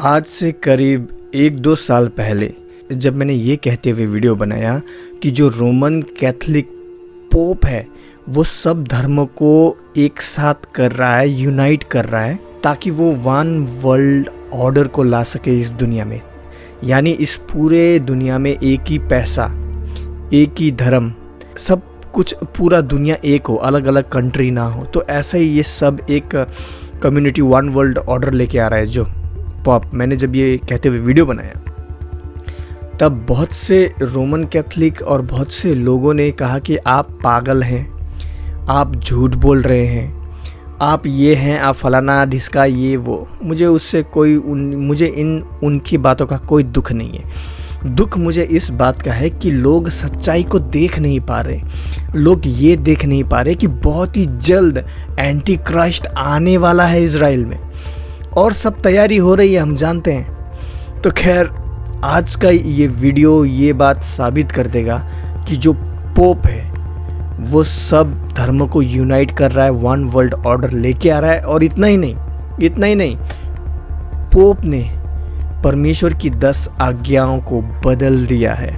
आज से करीब 1-2 साल पहले जब मैंने ये कहते हुए वीडियो बनाया कि जो रोमन कैथोलिक पोप है वो सब धर्मों को एक साथ कर रहा है, यूनाइट कर रहा है ताकि वो वन वर्ल्ड ऑर्डर को ला सके इस दुनिया में। यानी इस पूरे दुनिया में एक ही पैसा, एक ही धर्म, सब कुछ, पूरा दुनिया एक हो, अलग अलग कंट्री ना हो। तो ऐसा ही ये सब एक कम्युनिटी वन वर्ल्ड ऑर्डर लेके आ रहा है जो पॉप। मैंने जब ये कहते हुए वीडियो बनाया तब बहुत से रोमन कैथोलिक और बहुत से लोगों ने कहा कि आप पागल हैं, आप झूठ बोल रहे हैं, आप ये हैं, आप फलाना ढिसका ये वो। मुझे उससे उनकी बातों का कोई दुख नहीं है। दुख मुझे इस बात का है कि लोग सच्चाई को देख नहीं पा रहे। लोग ये देख नहीं पा रहे कि बहुत ही जल्द एंटी क्राइस्ट आने वाला है इज़राइल में और सब तैयारी हो रही है, हम जानते हैं। तो खैर आज का ये वीडियो ये बात साबित कर देगा कि जो पोप है वो सब धर्मों को यूनाइट कर रहा है, वन वर्ल्ड ऑर्डर लेके आ रहा है। और इतना ही नहीं, पोप ने परमेश्वर की 10 आज्ञाओं को बदल दिया है।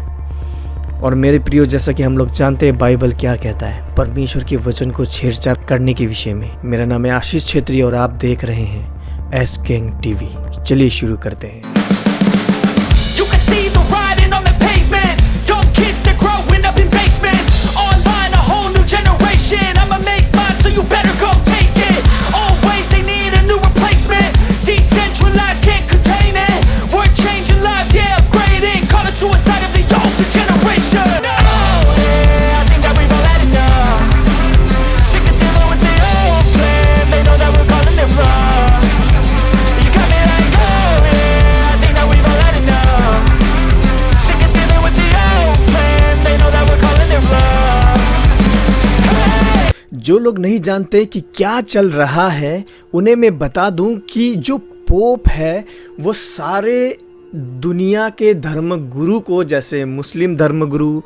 और मेरे प्रियो, जैसा कि हम लोग जानते हैं बाइबल क्या कहता है परमेश्वर के वचन को छेड़छाड़ करने के विषय में। मेरा नाम है आशीष छेत्री और आप देख रहे हैं एस किंग टीवी। चलिए शुरू करते हैं। जो लोग नहीं जानते कि क्या चल रहा है उन्हें मैं बता दूं कि जो पोप है वो सारे दुनिया के धर्म गुरु को, जैसे मुस्लिम धर्म गुरु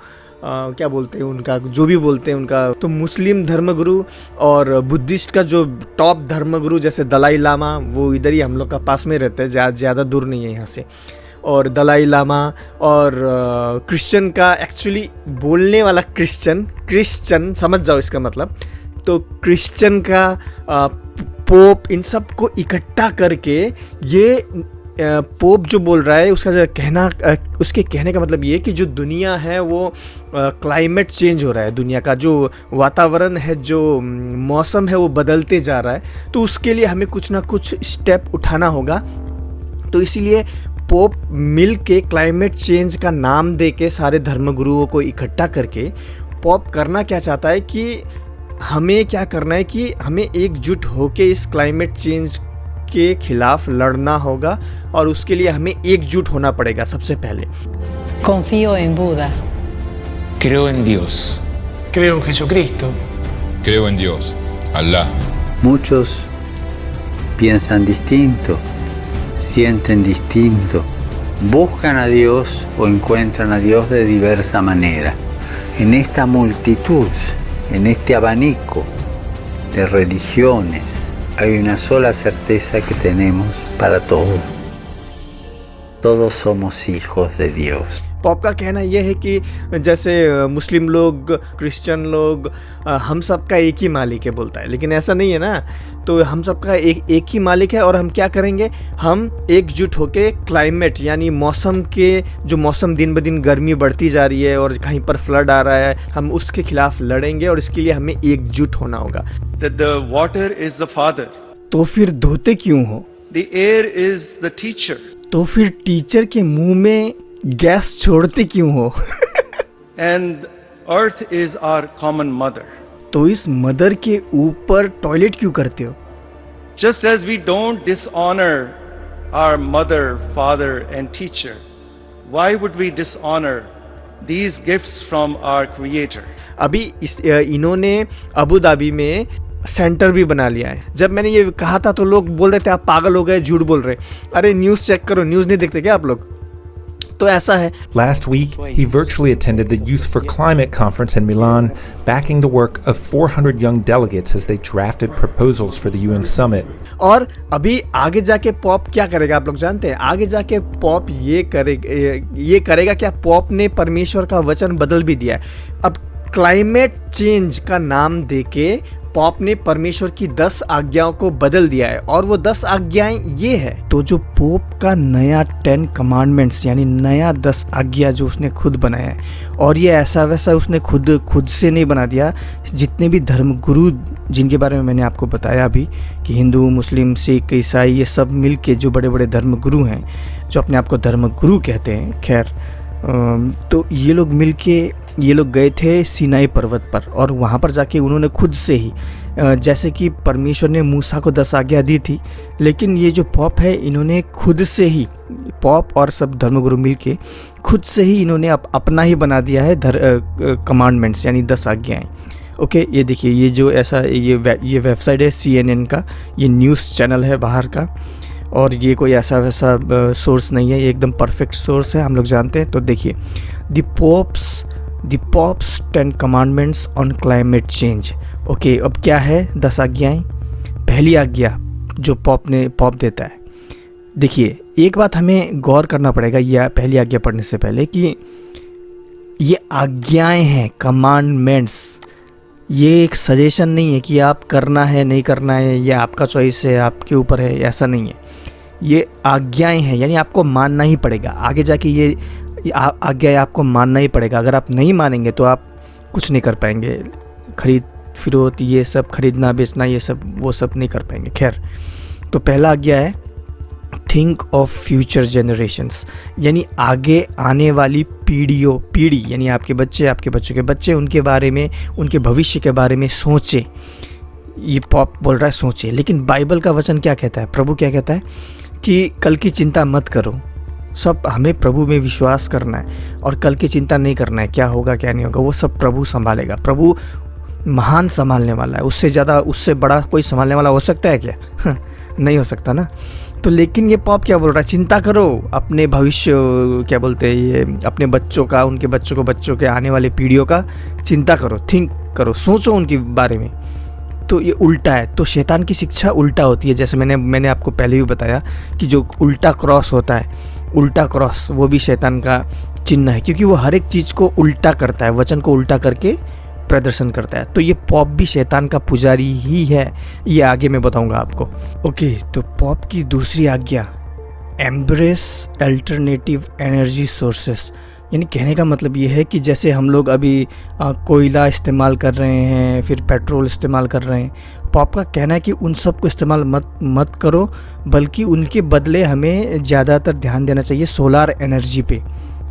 क्या बोलते हैं उनका, जो भी बोलते हैं उनका, तो मुस्लिम धर्म गुरु और बुद्धिस्ट का जो टॉप धर्म गुरु जैसे दलाई लामा, वो इधर ही हम लोग का पास में रहता है, ज़्यादा दूर नहीं है यहाँ से। और दलाई लामा और क्रिश्चियन का, एक्चुअली बोलने वाला क्रिश्चियन समझ जाओ इसका मतलब, तो क्रिश्चियन का पोप, इन सब को इकट्ठा करके ये पोप जो बोल रहा है उसका जो कहना, उसके कहने का मतलब ये कि जो दुनिया है वो क्लाइमेट चेंज हो रहा है, दुनिया का जो वातावरण है, जो मौसम है वो बदलते जा रहा है। तो उसके लिए हमें कुछ ना कुछ स्टेप उठाना होगा। तो इसीलिए पोप मिल के क्लाइमेट चेंज का नाम दे के सारे धर्मगुरुओं को इकट्ठा करके पोप करना क्या चाहता है कि हमें क्या करना है कि हमें एकजुट होके इस क्लाइमेट चेंज के खिलाफ लड़ना होगा और उसके लिए हमें एकजुट होना पड़ेगा सबसे पहले। Confío en Buda. Creo en Dios. Creo en Jesucristo. Creo en Dios, Allah. Muchos piensan distinto, sienten distinto, buscan a Dios o encuentran a Dios de diversa manera. En esta multitud, en este abanico de religiones, hay una sola certeza que tenemos para todos. Todos somos hijos de Dios. Pop का कहना यह है कि जैसे मुस्लिम लोग, Christian लोग, हम सब का एक ही मालिक है बोलता है, लेकिन ऐसा नहीं है ना। तो हम सब का एक ही मालिक है और हम क्या करेंगे, हम एकजुट होके क्लाइमेट यानी मौसम के, जो मौसम दिन ब दिन गर्मी बढ़ती जा रही है और कहीं पर फ्लड आ रहा है, हम उसके खिलाफ लड़ेंगे और इसके लिए हमें एकजुट होना होगा। The water is the father. तो फिर धोते क्यों हो? The air is the teacher. तो फिर टीचर के मुंह में गैस छोड़ते क्यों हो? And earth is our common mother. तो इस मदर के ऊपर टॉयलेट क्यों करते हो? Just as we don't dishonor our mother, father and teacher, why would we dishonor these gifts from our creator? अभी इन्होंने अबू धाबी में सेंटर भी बना लिया है। जब मैंने ये कहा था तो लोग बोल रहे थे आप पागल हो गए, झूठ बोल रहे। अरे न्यूज़ चेक करो, न्यूज़ नहीं देखते क्या आप लोग? तो ऐसा है। Last week, he virtually attended the Youth for Climate conference in Milan, backing the work of 400 young delegates as they drafted proposals for the UN summit. और अभी आगे जाके पॉप क्या करेगा आप लोग जानते हैं? आगे जाके पॉप ये करेगा क्या? पॉप ने परमेश्वर का वचन बदल भी दिया है। अब क्लाइमेट चेंज का नाम देके पॉप ने परमेश्वर की 10 आज्ञाओं को बदल दिया है, और वो 10 आज्ञाएं ये है। तो जो पोप का नया 10 कमांडमेंट्स यानी नया 10 आज्ञा जो उसने खुद बनाया है, और ये ऐसा वैसा उसने खुद से नहीं बना दिया। जितने भी धर्मगुरु जिनके बारे में मैंने आपको बताया अभी कि हिंदू, मुस्लिम, सिख, ईसाई, ये सब मिल के जो बड़े बड़े धर्मगुरु हैं, जो अपने आप को धर्मगुरु कहते हैं, खैर, तो ये लोग गए थे सीनाई पर्वत पर, और वहाँ पर जाके उन्होंने खुद से ही, जैसे कि परमेश्वर ने मूसा को 10 आज्ञा दी थी, लेकिन ये जो पॉप है इन्होंने खुद से ही, पॉप और सब धर्मगुरु मिलके खुद से ही इन्होंने अपना ही बना दिया है कमांडमेंट्स यानी 10 आज्ञाएं। ओके, ये देखिए, ये जो ऐसा ये वेबसाइट है CNN का, ये न्यूज़ चैनल है बाहर का, और ये कोई ऐसा वैसा सोर्स नहीं है, ये एकदम परफेक्ट सोर्स है, हम लोग जानते हैं। तो देखिए, the pops 10 commandments on climate change. Okay, अब क्या है 10 आज्ञाएं? पहली आज्ञा जो पॉप देता है, देखिए, एक बात हमें गौर करना पड़ेगा यह पहली आज्ञा पढ़ने से पहले कि ये आज्ञाएं हैं, कमांडमेंट्स। ये एक सजेशन नहीं है कि आप करना है नहीं करना है, ये आपका चॉइस है, आपके ऊपर है, ऐसा नहीं है। ये आज्ञाएं हैं, यानी आपको मानना ही पड़ेगा। आगे जाके ये आज्ञा आपको मानना ही पड़ेगा। अगर आप नहीं मानेंगे तो आप कुछ नहीं कर पाएंगे। खरीद फिरोत, ये सब खरीदना बेचना, ये सब वो सब नहीं कर पाएंगे। खैर, तो पहला आज्ञा है थिंक ऑफ फ्यूचर जनरेशंस, यानी आगे आने वाली पीढ़ी यानी आपके बच्चे, आपके बच्चों के बच्चे, उनके बारे में, उनके भविष्य के बारे में सोचे। ये पॉप बोल रहा है सोचे, लेकिन बाइबल का वचन क्या कहता है? प्रभु क्या कहता है कि कल की चिंता मत करो। सब हमें प्रभु में विश्वास करना है और कल की चिंता नहीं करना है, क्या होगा क्या नहीं होगा, वो सब प्रभु संभालेगा। प्रभु महान संभालने वाला है, उससे बड़ा कोई संभालने वाला हो सकता है क्या? नहीं हो सकता ना। तो लेकिन ये पॉप क्या बोल रहा है? चिंता करो अपने भविष्य, क्या बोलते हैं ये, अपने बच्चों का, उनके बच्चों को, बच्चों के आने वाले पीढ़ियों का चिंता करो, थिंक करो, सोचो उनके बारे में। तो ये उल्टा है। तो शैतान की शिक्षा उल्टा होती है, जैसे मैंने आपको पहले भी बताया कि जो उल्टा क्रॉस होता है, उल्टा क्रॉस वो भी शैतान का चिन्ह है, क्योंकि वो हर एक चीज़ को उल्टा करता है, वचन को उल्टा करके प्रदर्शन करता है। तो ये पॉप भी शैतान का पुजारी ही है, ये आगे मैं बताऊंगा आपको। ओके, तो पॉप की दूसरी आज्ञा, एम्ब्रेस अल्टरनेटिव एनर्जी सोर्सेस, यानी कहने का मतलब ये है कि जैसे हम लोग अभी कोयला इस्तेमाल कर रहे हैं, फिर पेट्रोल इस्तेमाल कर रहे हैं, पॉप का कहना है कि उन सब को इस्तेमाल मत करो, बल्कि उनके बदले हमें ज़्यादातर ध्यान देना चाहिए सोलार एनर्जी पे।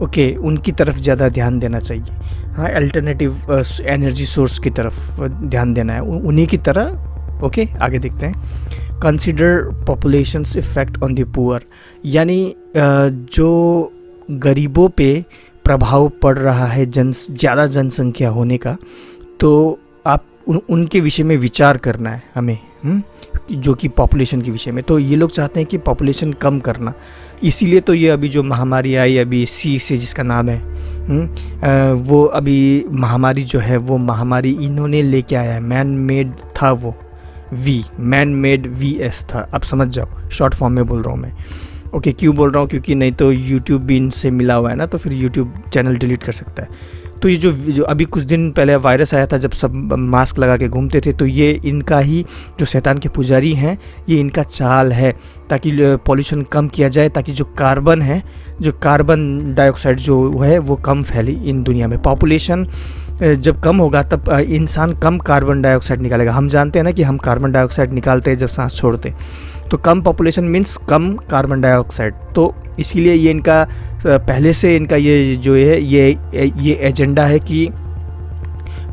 ओके, उनकी तरफ ज़्यादा ध्यान देना चाहिए। हाँ, अल्टरनेटिव एनर्जी सोर्स की तरफ ध्यान देना है, उन्हीं की तरह। ओके, आगे देखते हैं। Consider populations effect on the poor, यानी जो गरीबों पे प्रभाव पड़ रहा है ज़्यादा जनसंख्या होने का, तो आप उनके विषय में विचार करना है हमें, जो कि पॉपुलेशन के विषय में। तो ये लोग चाहते हैं कि पॉपुलेशन कम करना, इसीलिए तो ये अभी जो महामारी आई अभी सी से जिसका नाम है, वो अभी महामारी जो है वो महामारी इन्होंने लेके आया है, मैन मेड था वो, मैन मेड VS था। अब समझ जाओ, शॉर्ट फॉर्म में बोल रहा हूँ मैं। ओके, क्यों बोल रहा हूँ? क्योंकि नहीं तो यूट्यूब भी इनसे मिला हुआ है ना, तो फिर यूट्यूब चैनल डिलीट कर सकता है। तो ये जो अभी कुछ दिन पहले वायरस आया था, जब सब मास्क लगा के घूमते थे, तो ये इनका ही, जो शैतान के पुजारी हैं, ये इनका चाल है ताकि पॉल्यूशन कम किया जाए, ताकि जो कार्बन है, जो कार्बन डाइऑक्साइड जो है वो कम फैले इन दुनिया में। पॉपुलेशन जब कम होगा तब इंसान कम कार्बन डाइऑक्साइड निकालेगा। हम जानते हैं ना कि हम कार्बन डाइऑक्साइड निकालते हैं जब सांस छोड़ते, तो कम पॉपुलेशन मीन्स कम कार्बन डाइऑक्साइड। तो इसीलिए ये इनका पहले से इनका ये जो है ये एजेंडा है कि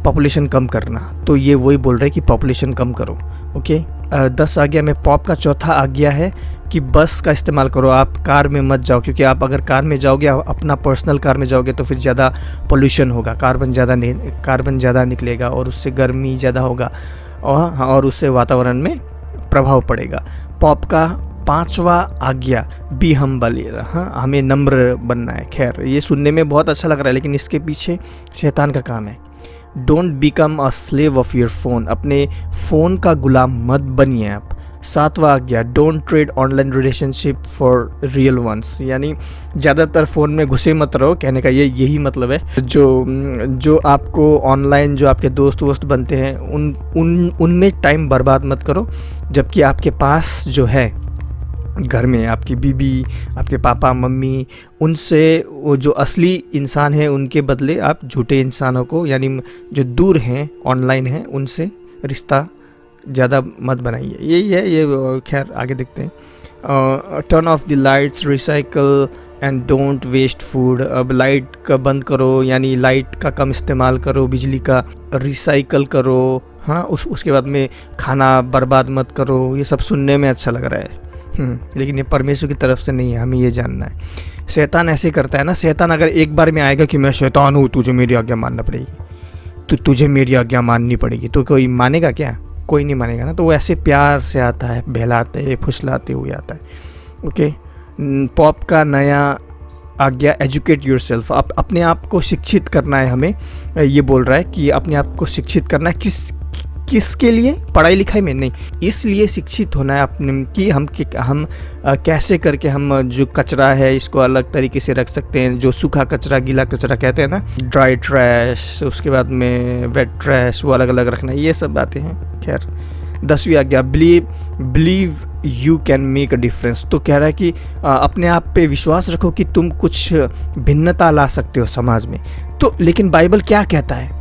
पॉपुलेशन कम करना। तो ये वही बोल रहे हैं कि पॉपुलेशन कम करो। ओके, 10 आज्ञा में पॉप का चौथा आज्ञा है कि बस का इस्तेमाल करो, आप कार में मत जाओ, क्योंकि आप अगर कार में जाओगे, अपना पर्सनल कार में जाओगे, तो फिर ज़्यादा पोल्यूशन होगा, कार्बन ज़्यादा निकलेगा और उससे गर्मी ज़्यादा होगा और उससे वातावरण में प्रभाव पड़ेगा। पॉप का 5वां आज्ञा बी हम्बल, हाँ हमें नम्र बनना है। खैर ये सुनने में बहुत अच्छा लग रहा है, लेकिन इसके पीछे शैतान का काम है। Don't become a slave of your phone, अपने फ़ोन का गुलाम मत बनिए आप। 7वां आज्ञा don't trade online relationship for real ones, यानी ज़्यादातर फ़ोन में घुसे मत रहो। कहने का यही मतलब है, जो आपको ऑनलाइन जो आपके दोस्त वोस्त बनते हैं उनमें टाइम बर्बाद मत करो, जबकि आपके पास जो है घर में आपकी बीबी, आपके पापा मम्मी, उनसे वो जो असली इंसान है उनके बदले आप झूठे इंसानों को, यानी जो दूर हैं ऑनलाइन हैं, उनसे रिश्ता ज़्यादा मत बनाइए। यही है ये। खैर आगे देखते हैं। Turn off the lights, recycle and don't waste food. अब लाइट का बंद करो, यानी लाइट का कम इस्तेमाल करो, बिजली का रिसाइकल करो, हाँ उसके बाद में खाना बर्बाद मत करो। ये सब सुनने में अच्छा लग रहा है, लेकिन ये परमेश्वर की तरफ से नहीं है, हमें ये जानना है। शैतान ऐसे करता है ना, शैतान अगर एक बार में आएगा कि मैं शैतान हूँ, तुझे मेरी आज्ञा मानना पड़ेगी, तुझे मेरी आज्ञा माननी पड़ेगी, तो कोई मानेगा क्या? कोई नहीं मानेगा ना। तो वो ऐसे प्यार से आता है, बहलाते फुसलाते हुए आता है। ओके, पॉप का नया आज्ञा एजुकेट योरसेल्फ, अपने आप को शिक्षित करना है हमें। ये बोल रहा है कि अपने आप को शिक्षित करना है। किसके लिए? पढ़ाई लिखाई में नहीं, इसलिए शिक्षित होना है अपने कि हम कैसे करके हम जो कचरा है इसको अलग तरीके से रख सकते हैं। जो सूखा कचरा, गीला कचरा कहते हैं ना, ड्राई ट्रैश, उसके बाद में वेट ट्रैश, वो अलग अलग रखना, ये सब बातें हैं। खैर 10वीं आज्ञा believe you can make a difference, तो कह रहा है कि अपने आप पे विश्वास रखो कि तुम कुछ भिन्नता ला सकते हो समाज में। तो लेकिन बाइबल क्या कहता है?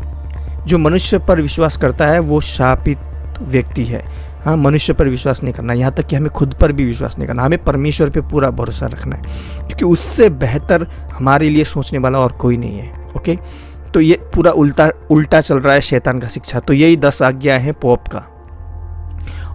जो मनुष्य पर विश्वास करता है वो शापित व्यक्ति है। हाँ, मनुष्य पर विश्वास नहीं करना, यहाँ तक कि हमें खुद पर भी विश्वास नहीं करना। हमें परमेश्वर पे पूरा भरोसा रखना है, क्योंकि उससे बेहतर हमारे लिए सोचने वाला और कोई नहीं है। ओके, तो ये पूरा उल्टा चल रहा है शैतान का शिक्षा। तो यही 10 आज्ञा है पॉप का।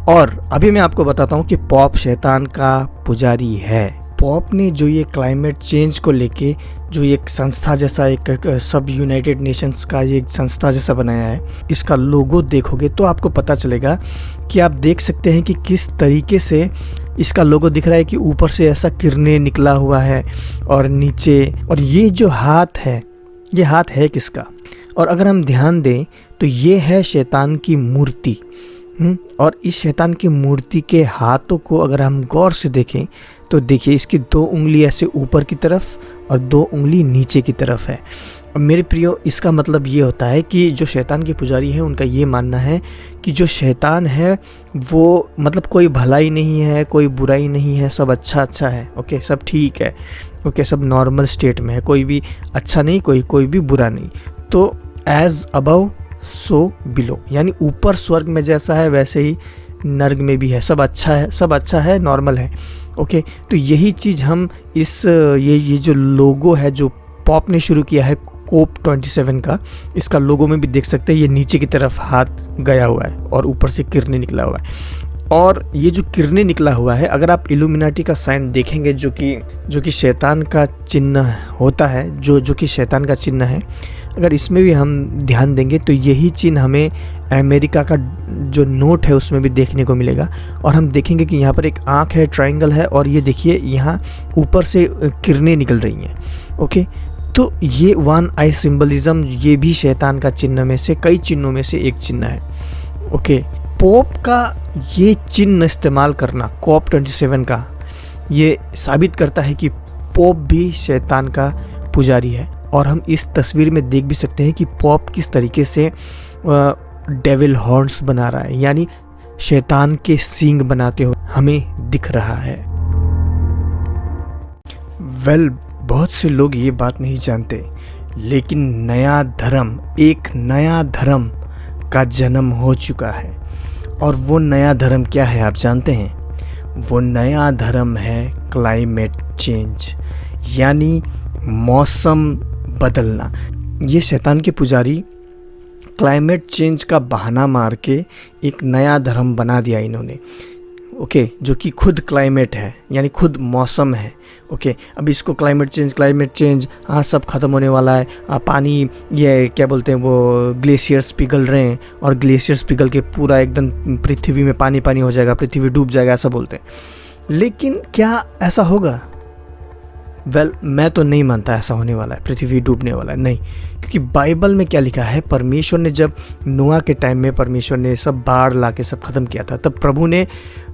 और अभी मैं आपको बताता हूँ कि पॉप शैतान का पुजारी है। पॉप ने जो ये क्लाइमेट चेंज को लेके जो एक संस्था जैसा, एक सब यूनाइटेड नेशंस का ये संस्था जैसा बनाया है, इसका लोगो देखोगे तो आपको पता चलेगा कि आप देख सकते हैं कि किस तरीके से इसका लोगो दिख रहा है कि ऊपर से ऐसा किरणें निकला हुआ है और नीचे, और ये जो हाथ है, ये हाथ है किसका? और अगर हम ध्यान दें तो ये है शैतान की मूर्ति। और इस शैतान की मूर्ति के हाथों को अगर हम गौर से देखें तो देखिए, इसकी 2 उंगली ऐसे ऊपर की तरफ और 2 उंगली नीचे की तरफ है। अब मेरे प्रियो, इसका मतलब ये होता है कि जो शैतान के पुजारी हैं उनका ये मानना है कि जो शैतान है वो मतलब कोई भलाई नहीं है, कोई बुराई नहीं है, सब अच्छा है। ओके, सब ठीक है। ओके, सब नॉर्मल स्टेट में है, कोई भी अच्छा नहीं, कोई भी बुरा नहीं। तो एज अबव सो बिलो, यानी ऊपर स्वर्ग में जैसा है वैसे ही नर्क में भी है, सब अच्छा है, नॉर्मल है। ओके, तो यही चीज़ हम इस ये जो लोगो है जो पॉप ने शुरू किया है COP27 का, इसका लोगो में भी देख सकते हैं। ये नीचे की तरफ हाथ गया हुआ है और ऊपर से किरणें निकला हुआ है। और ये जो किरणें निकला हुआ है, अगर आप इल्यूमिनाटी का साइन देखेंगे जो कि शैतान का चिन्ह होता है, जो कि शैतान का चिन्ह है, अगर इसमें भी हम ध्यान देंगे तो यही चिन्ह हमें अमेरिका का जो नोट है उसमें भी देखने को मिलेगा। और हम देखेंगे कि यहाँ पर एक आँख है, ट्रायंगल है, और ये देखिए यहाँ ऊपर से किरणें निकल रही हैं। ओके, तो ये 1 आई सिंबलिज्म, ये भी शैतान का चिन्ह में से कई चिन्हों में से एक चिन्ह है। ओके, पोप का ये चिन्ह इस्तेमाल करना COP27 का, ये साबित करता है कि पोप भी शैतान का पुजारी है। और हम इस तस्वीर में देख भी सकते हैं कि पोप किस तरीके से डेविल हॉर्न्स बना रहा है, यानी शैतान के सींग बनाते हुए हमें दिख रहा है। बहुत से लोग ये बात नहीं जानते, लेकिन एक नया धर्म का जन्म हो चुका है। और वो नया धर्म क्या है आप जानते हैं? वो नया धर्म है क्लाइमेट चेंज, यानी मौसम बदलना। ये शैतान के पुजारी क्लाइमेट चेंज का बहाना मार के एक नया धर्म बना दिया इन्होंने। ओके, जो कि खुद क्लाइमेट है, यानी खुद मौसम है। ओके, अब इसको क्लाइमेट चेंज, हाँ सब ख़त्म होने वाला है, पानी, ये क्या बोलते हैं, वो ग्लेशियर्स पिघल रहे हैं और ग्लेशियर्स पिघल के पूरा एकदम पृथ्वी में पानी हो जाएगा, पृथ्वी डूब जाएगा, ऐसा बोलते हैं। लेकिन क्या ऐसा होगा? मैं तो नहीं मानता ऐसा होने वाला है, पृथ्वी डूबने वाला है, नहीं। क्योंकि बाइबल में क्या लिखा है, परमेश्वर ने जब नोआ के टाइम में परमेश्वर ने सब बाढ़ ला के सब ख़त्म किया था, तब प्रभु ने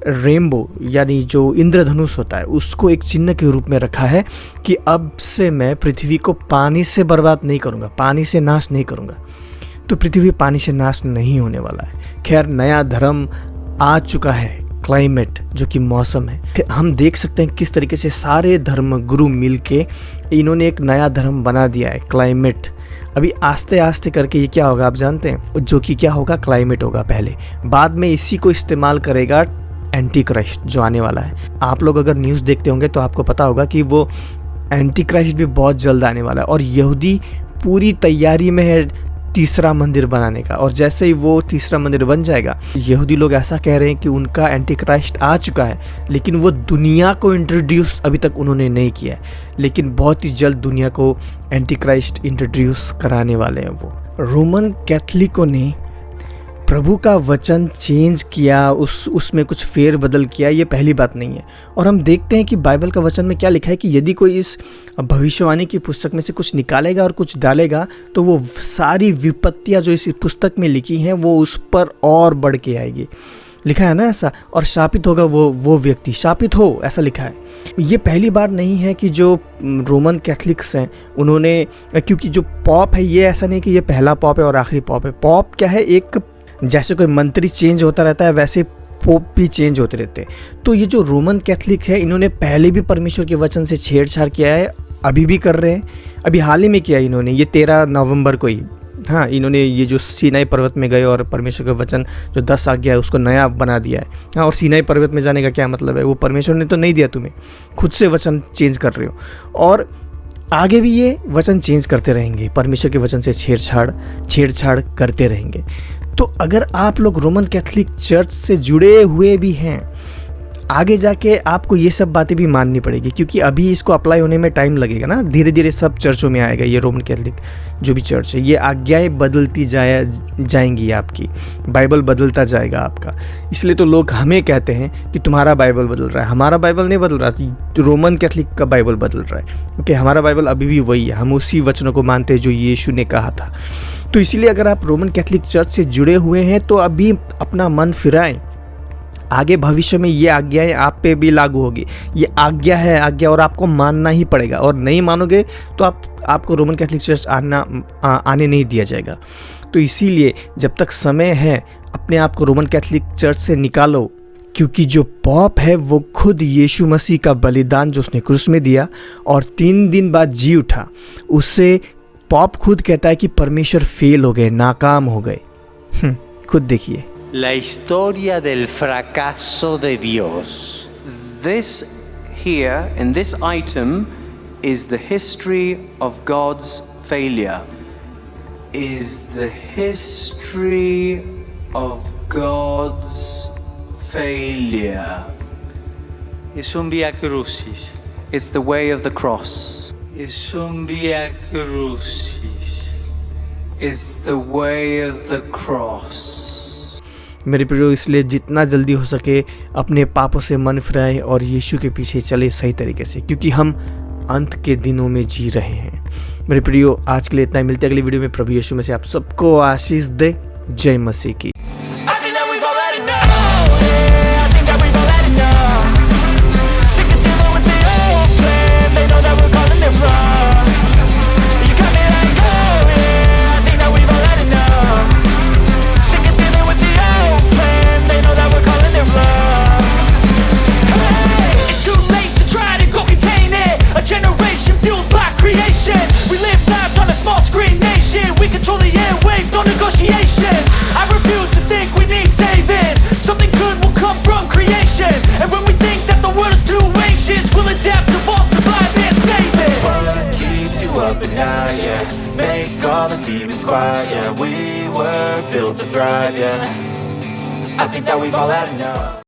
रेनबो यानी जो इंद्रधनुष होता है उसको एक चिन्ह के रूप में रखा है कि अब से मैं पृथ्वी को पानी से बर्बाद नहीं करूँगा, पानी से नाश नहीं करूँगा। तो पृथ्वी पानी से नाश नहीं होने वाला है। खैर, नया धर्म आ चुका है, क्लाइमेट, जो कि मौसम है। हम देख सकते हैं किस तरीके से सारे धर्म गुरु मिलके इन्होंने एक नया धर्म बना दिया है, क्लाइमेट। अभी आस्ते आस्ते करके ये क्या होगा आप जानते हैं, जो कि क्या होगा, क्लाइमेट होगा पहले, बाद में इसी को इस्तेमाल करेगा एंटी क्राइस्ट जो आने वाला है। आप लोग अगर न्यूज़ देखते होंगे तो आपको पता होगा कि वो एंटी क्राइस्ट भी बहुत जल्द आने वाला है, और यहूदी पूरी तैयारी में है तीसरा मंदिर बनाने का। और जैसे ही वो तीसरा मंदिर बन जाएगा, यहूदी लोग ऐसा कह रहे हैं कि उनका एंटी क्राइस्ट आ चुका है, लेकिन वो दुनिया को इंट्रोड्यूस अभी तक उन्होंने नहीं किया है, लेकिन बहुत ही जल्द दुनिया को एंटी क्राइस्ट इंट्रोड्यूस कराने वाले हैं वो। रोमन कैथलिकों ने प्रभु का वचन चेंज किया, उसमें कुछ फेर बदल किया, ये पहली बात नहीं है। और हम देखते हैं कि बाइबल का वचन में क्या लिखा है कि यदि कोई इस भविष्यवाणी की पुस्तक में से कुछ निकालेगा और कुछ डालेगा, तो वो सारी विपत्तियां जो इस पुस्तक में लिखी हैं वो उस पर और बढ़ के आएगी। लिखा है ना ऐसा, और शापित होगा वो व्यक्ति, शापित हो, ऐसा लिखा है। ये पहली बार नहीं है कि जो रोमन कैथलिक्स हैं उन्होंने, क्योंकि जो पॉप है ये ऐसा नहीं कि ये पहला पॉप है और आखिरी पॉप है। पॉप क्या है, एक जैसे कोई मंत्री चेंज होता रहता है वैसे पोप भी चेंज होते रहते हैं। तो ये जो रोमन कैथलिक है इन्होंने पहले भी परमेश्वर के वचन से छेड़छाड़ किया है, अभी भी कर रहे हैं। अभी हाल ही में किया इन्होंने, ये 13 नवंबर को ही, हाँ, इन्होंने ये जो सीनाई पर्वत में गए और परमेश्वर का वचन जो 10 आज्ञा है उसको नया बना दिया है। हाँ, और सीनाई पर्वत में जाने का क्या मतलब है, वो परमेश्वर ने तो नहीं दिया तुम्हें, खुद से वचन चेंज कर रहे हो। और आगे भी ये वचन चेंज करते रहेंगे, परमेश्वर के वचन से छेड़छाड़ करते रहेंगे। तो अगर आप लोग रोमन कैथलिक चर्च से जुड़े हुए भी हैं, आगे जाके आपको ये सब बातें भी माननी पड़ेगी, क्योंकि अभी इसको अप्लाई होने में टाइम लगेगा ना। धीरे धीरे सब चर्चों में आएगा ये रोमन कैथलिक जो भी चर्च है, ये आज्ञाएं बदलती जाएंगी, आपकी बाइबल बदलता जाएगा आपका। इसलिए तो लोग हमें कहते हैं कि तुम्हारा बाइबल बदल रहा है। हमारा बाइबल नहीं बदल रहा, तो रोमन कैथलिक का बाइबल बदल रहा है, क्योंकि हमारा बाइबल अभी भी वही है, हम उसी वचनों को मानते हैं जो यीशु ने कहा था। तो इसीलिए अगर आप रोमन कैथलिक चर्च से जुड़े हुए हैं तो अभी अपना मन फिराएं, आगे भविष्य में ये आज्ञाएं आप पे भी लागू होगी। ये आज्ञा है, आज्ञा, और आपको मानना ही पड़ेगा, और नहीं मानोगे तो आपको रोमन कैथलिक चर्च आने नहीं दिया जाएगा। तो इसीलिए जब तक समय है अपने आप को रोमन कैथलिक चर्च से निकालो, क्योंकि जो पॉप है वो खुद यीशु मसीह का बलिदान जो उसने क्रूस में दिया और 3 दिन बाद जी उठा, उससे पॉप खुद कहता है कि परमेश्वर फेल हो गए, नाकाम हो गए। खुद देखिए। La historia del fracaso de Dios. This here, in this item, is the history of God's failure. Is the history of God's failure. Es un via crucis. It's the way of the cross. Es un via crucis. It's the way of the cross. मेरे प्रियो, इसलिए जितना जल्दी हो सके अपने पापों से मन फिराएं और यीशु के पीछे चले सही तरीके से, क्योंकि हम अंत के दिनों में जी रहे हैं। मेरे प्रियो, आज के लिए इतना ही। मिलते हैं अगली वीडियो में। प्रभु यीशु में से आप सबको आशीष दे। जय मसीह की। Make all the demons quiet, yeah. We were built to thrive, yeah. I think that we've all had enough.